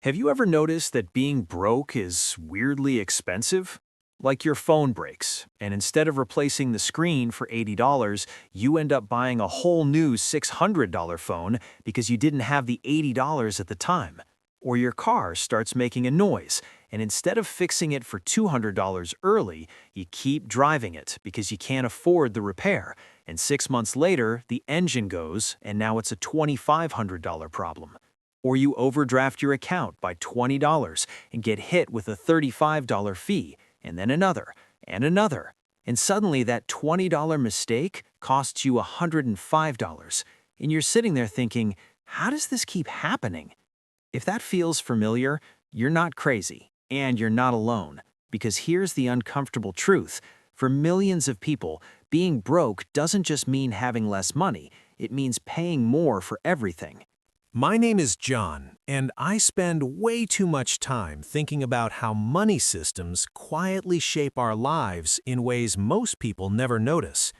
Have you ever noticed that being broke is weirdly expensive? Like your phone breaks, and instead of replacing the screen for $80, you end up buying a whole new $600 phone because you didn't have the $80 at the time. Or your car starts making a noise, and instead of fixing it for $200 early, you keep driving it because you can't afford the repair, and 6 months later, the engine goes, and now it's a $2,500 problem. Or you overdraft your account by $20 and get hit with a $35 fee, and then another, and another. And suddenly that $20 mistake costs you $105. And you're sitting there thinking, how does this keep happening? If that feels familiar, you're not crazy, and you're not alone. Because here's the uncomfortable truth. For millions of people, being broke doesn't just mean having less money, it means paying more for everything. My name is John, and I spend way too much time thinking about how money systems quietly shape our lives in ways most people never notice.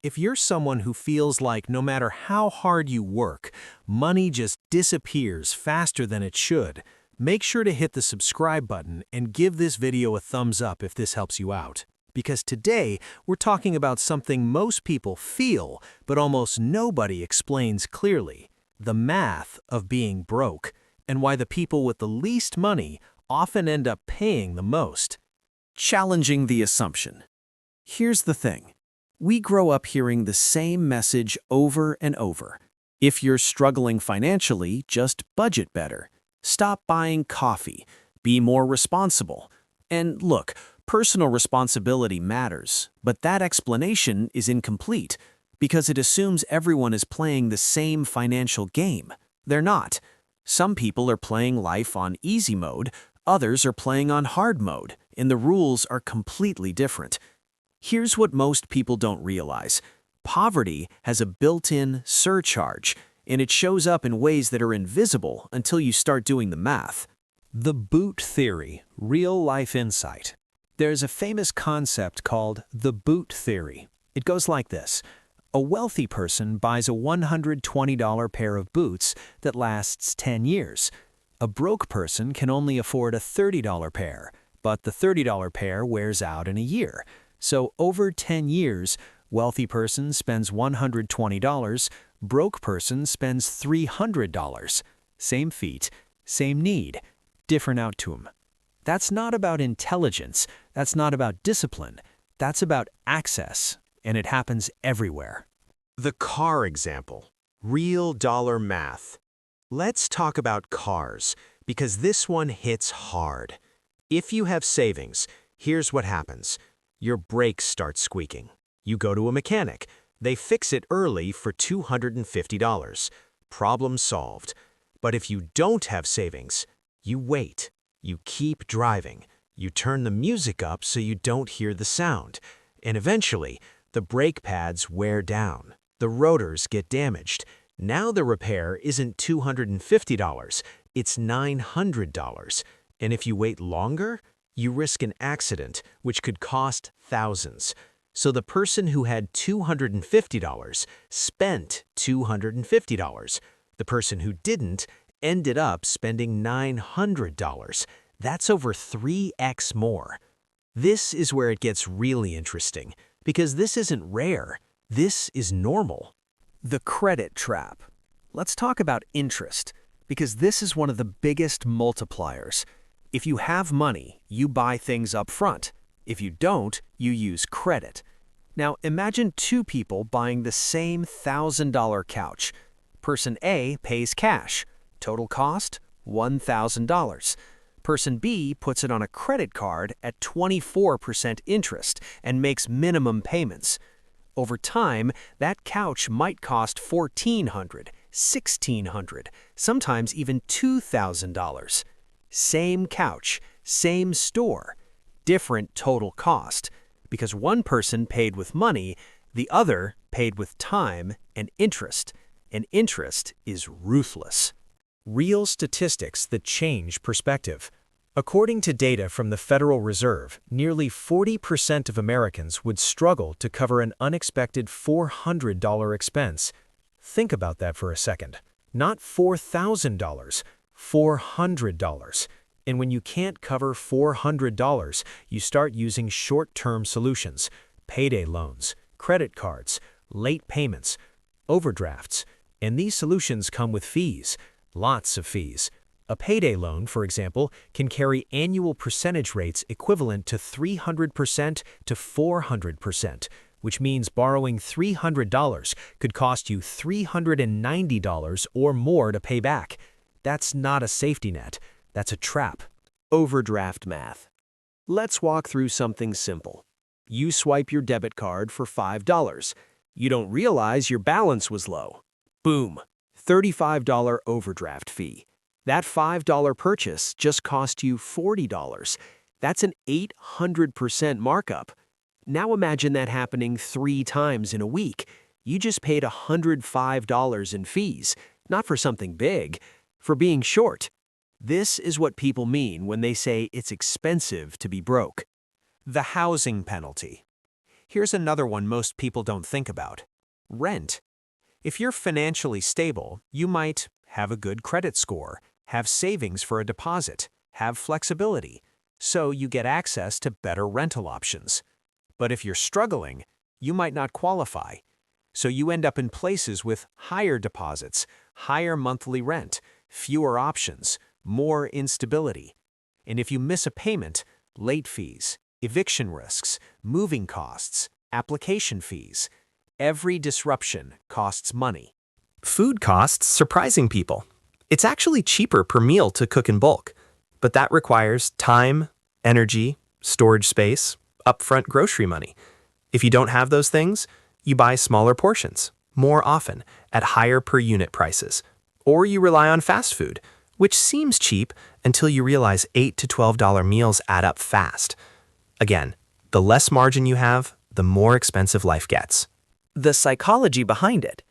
If you're someone who feels like no matter how hard you work, money just disappears faster than it should, make sure to hit the subscribe button and give this video a thumbs up if this helps you out. Because today, we're talking about something most people feel, but almost nobody explains clearly. The math of being broke, and why the people with the least money often end up paying the most. Challenging the assumption. Here's the thing. We grow up hearing the same message over and over. If you're struggling financially, just budget better. Stop buying coffee. Be more responsible. And look, personal responsibility matters, but that explanation is incomplete, because it assumes everyone is playing the same financial game. They're not. Some people are playing life on easy mode, others are playing on hard mode, and the rules are completely different. Here's what most people don't realize. Poverty has a built-in surcharge, and it shows up in ways that are invisible until you start doing the math. The boot theory, real-life insight. There's a famous concept called the boot theory. It goes like this. A wealthy person buys a $120 pair of boots that lasts 10 years. A broke person can only afford a $30 pair, but the $30 pair wears out in a year. So over 10 years, wealthy person spends $120, broke person spends $300. Same feat, same need, different outcome. That's not about intelligence, that's not about discipline, that's about access. And it happens everywhere. The car example. Real dollar math. Let's talk about cars, because this one hits hard. If you have savings, here's what happens. Your brakes start squeaking. You go to a mechanic. They fix it early for $250. Problem solved. But if you don't have savings, you wait. You keep driving. You turn the music up so you don't hear the sound. And eventually, the brake pads wear down. The rotors get damaged. Now the repair isn't $250, it's $900. And if you wait longer, you risk an accident, which could cost thousands. So the person who had $250 spent $250. The person who didn't ended up spending $900. That's over 3x more. This is where it gets really interesting. Because this isn't rare, this is normal. The credit trap. Let's talk about interest, because this is one of the biggest multipliers. If you have money, you buy things up front. If you don't, you use credit. Now imagine two people buying the same $1,000 couch. Person A pays cash. Total cost, $1,000. Person B puts it on a credit card at 24% interest and makes minimum payments. Over time, that couch might cost $1,400, $1,600, sometimes even $2,000. Same couch, same store, different total cost, because one person paid with money, the other paid with time and interest is ruthless. Real statistics that change perspective. According to data from the Federal Reserve, nearly 40% of Americans would struggle to cover an unexpected $400 expense. Think about that for a second. Not $4,000, $400. And when you can't cover $400, you start using short-term solutions, payday loans, credit cards, late payments, overdrafts, and these solutions come with fees, lots of fees. A payday loan, for example, can carry annual percentage rates equivalent to 300% to 400%, which means borrowing $300 could cost you $390 or more to pay back. That's not a safety net. That's a trap. Overdraft math. Let's walk through something simple. You swipe your debit card for $5. You don't realize your balance was low. Boom, $35 overdraft fee. That $5 purchase just cost you $40. That's an 800% markup. Now imagine that happening 3 times in a week. You just paid $105 in fees, not for something big, for being short. This is what people mean when they say it's expensive to be broke. The housing penalty. Here's another one most people don't think about. Rent. If you're financially stable, you might have a good credit score, have savings for a deposit, have flexibility, so you get access to better rental options. But if you're struggling, you might not qualify. So you end up in places with higher deposits, higher monthly rent, fewer options, more instability. And if you miss a payment, late fees, eviction risks, moving costs, application fees. Every disruption costs money. Food costs surprising people. It's actually cheaper per meal to cook in bulk, but that requires time, energy, storage space, upfront grocery money. If you don't have those things, you buy smaller portions, more often, at higher per unit prices. Or you rely on fast food, which seems cheap until you realize $8 to $12 meals add up fast. Again, the less margin you have, the more expensive life gets. The psychology behind it.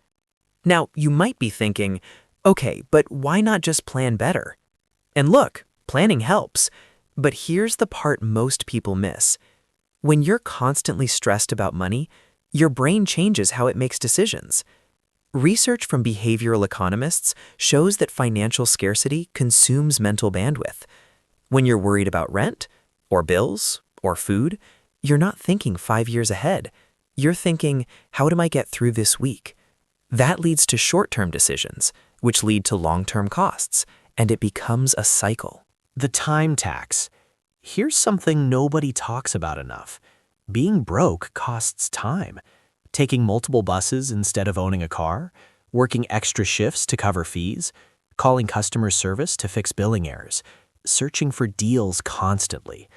Now, you might be thinking, okay, but why not just plan better? And look, planning helps. But here's the part most people miss. When you're constantly stressed about money, your brain changes how it makes decisions. Research from behavioral economists shows that financial scarcity consumes mental bandwidth. When you're worried about rent, or bills, or food, you're not thinking 5 years ahead. You're thinking, how do I get through this week? That leads to short-term decisions, which lead to long-term costs, and it becomes a cycle. The time tax. Here's something nobody talks about enough. Being broke costs time. Taking multiple buses instead of owning a car, working extra shifts to cover fees, calling customer service to fix billing errors, searching for deals constantly.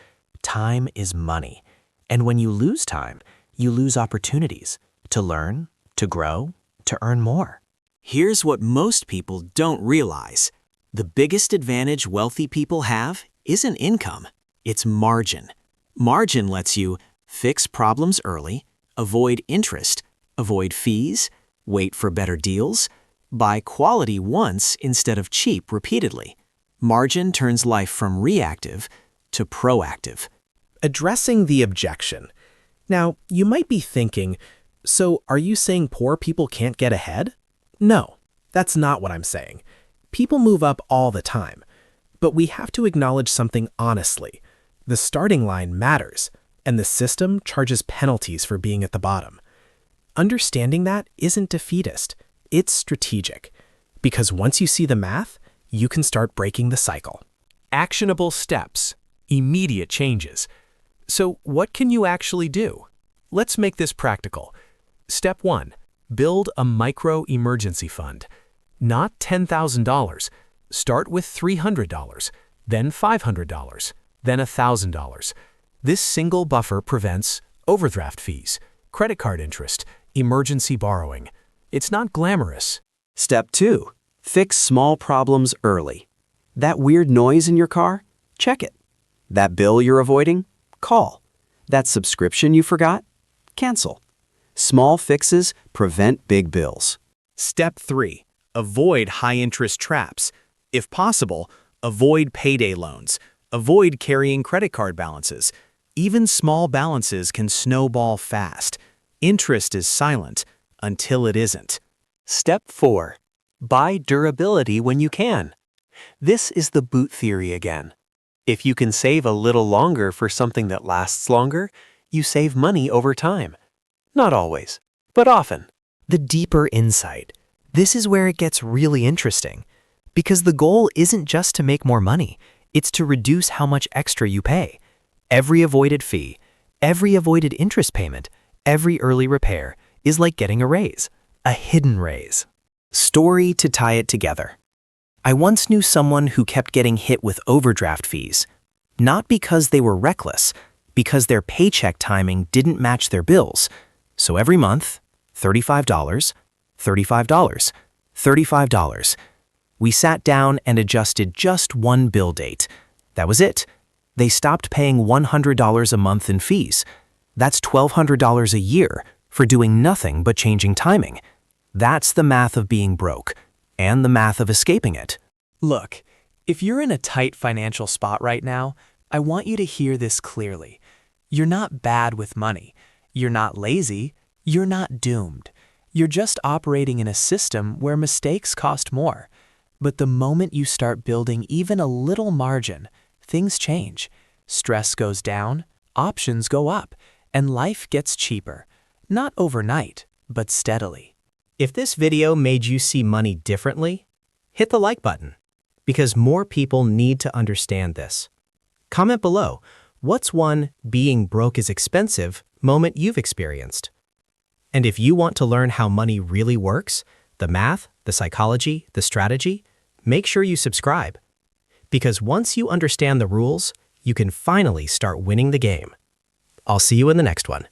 Time is money. And when you lose time, you lose opportunities to learn, to grow, to earn more. Here's what most people don't realize. The biggest advantage wealthy people have isn't income, it's margin. Margin lets you fix problems early, avoid interest, avoid fees, wait for better deals, buy quality once instead of cheap repeatedly. Margin turns life from reactive to proactive. Addressing the objection. Now, you might be thinking, so are you saying poor people can't get ahead? No, that's not what I'm saying. People move up all the time. But we have to acknowledge something honestly. The starting line matters, and the system charges penalties for being at the bottom. Understanding that isn't defeatist, it's strategic. Because once you see the math, you can start breaking the cycle. Actionable steps, immediate changes. So what can you actually do? Let's make this practical. Step 1, build a micro-emergency fund. Not $10,000. Start with $300, then $500, then $1,000. This single buffer prevents overdraft fees, credit card interest, emergency borrowing. It's not glamorous. Step 2, fix small problems early. That weird noise in your car? Check it. That bill you're avoiding? Call. That subscription you forgot? Cancel. Small fixes prevent big bills. Step 3, avoid high-interest traps. If possible, avoid payday loans. Avoid carrying credit card balances. Even small balances can snowball fast. Interest is silent until it isn't. Step 4, buy durability when you can. This is the boot theory again. If you can save a little longer for something that lasts longer, you save money over time. Not always, but often. The deeper insight. This is where it gets really interesting. Because the goal isn't just to make more money, it's to reduce how much extra you pay. Every avoided fee, every avoided interest payment, every early repair is like getting a raise, a hidden raise. Story to tie it together. I once knew someone who kept getting hit with overdraft fees. Not because they were reckless, because their paycheck timing didn't match their bills. So every month, $35, $35, $35. We sat down and adjusted just one bill date. That was it. They stopped paying $100 a month in fees. That's $1,200 a year for doing nothing but changing timing. That's the math of being broke, and the math of escaping it. Look, if you're in a tight financial spot right now, I want you to hear this clearly. You're not bad with money. You're not lazy. You're not doomed. You're just operating in a system where mistakes cost more. But the moment you start building even a little margin, things change. Stress goes down, options go up, and life gets cheaper. Not overnight, but steadily. If this video made you see money differently, hit the like button, because more people need to understand this. Comment below, what's one being broke is expensive moment you've experienced? And if you want to learn how money really works, the math, the psychology, the strategy, make sure you subscribe. Because once you understand the rules, you can finally start winning the game. I'll see you in the next one.